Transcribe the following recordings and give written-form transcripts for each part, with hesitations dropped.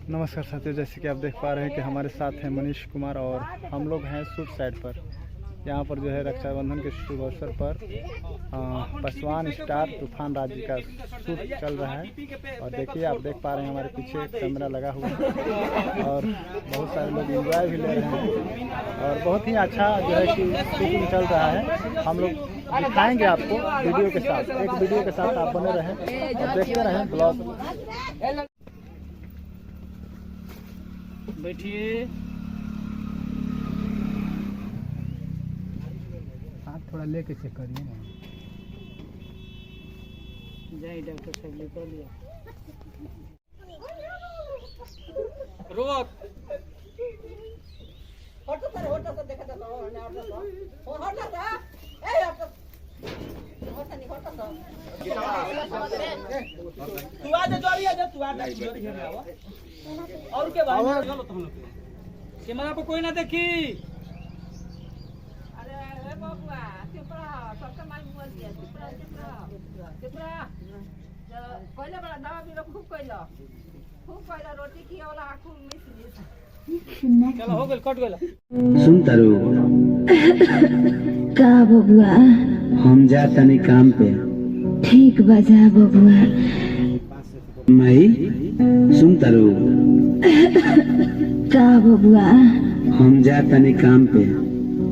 नमस्कार साथियों, जैसे कि आप देख पा रहे हैं कि हमारे साथ हैं मनीष कुमार और हम लोग हैं शूट साइड पर। यहाँ पर जो है रक्षाबंधन के शुभ अवसर पर पासवान स्टार तूफान राज का शूट चल रहा है। और देखिए, आप देख पा रहे हैं हमारे पीछे कैमरा लगा हुआ है और बहुत सारे लोग एंजॉय भी ले रहे हैं और बहुत ही अच्छा जो है कि शूटिंग चल रहा है। हम लोग दिखाएंगे आपको वीडियो के साथ, एक वीडियो के साथ आप बने रहें और देखते रहें ब्लॉग। बैठिए, हाथ थोड़ा लेके चेक करिए ना। जाइए डॉक्टर साहब लेकर लिया। रोक और के बाद कैमरा पर कोई ना देखी। अरे हे बबुआ, चुप रह, सबके माल मुआ दिया, चुप रह। पहले बड़ा दवा भी खूब कइला, रोटी खियावला, खूब मिस। चलो हो गइल, कट गइल। सुन तारू का बबुआ, हम जा तनी काम पे। ठीक बजा बबुआ। माई सुन तारू का बबुआ, हम जा तनी काम पे।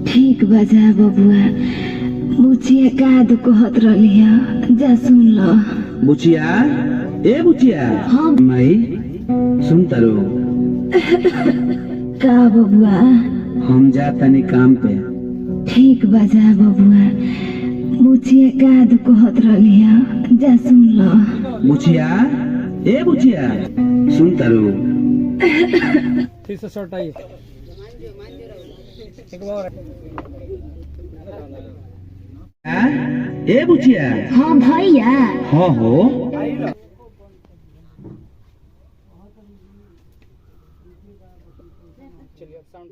ठीक बजा बबुआ। बुचिया का दु कहत रहिया, जा सुन लो। बुचिया, ए बुचिया। हाँ माई सुन तारू का बबुआ, हम जा तनी काम पे। ठीक बजा बबुआ। बुचिया का दु कहत रहिया, जा सुन लो। बुचिया, ए बुचिया सुन तारू। ठीक से शॉट आइए एक बार। ए बुचिया। हाँ भैया। हाँ हो। चलिए अब साउंड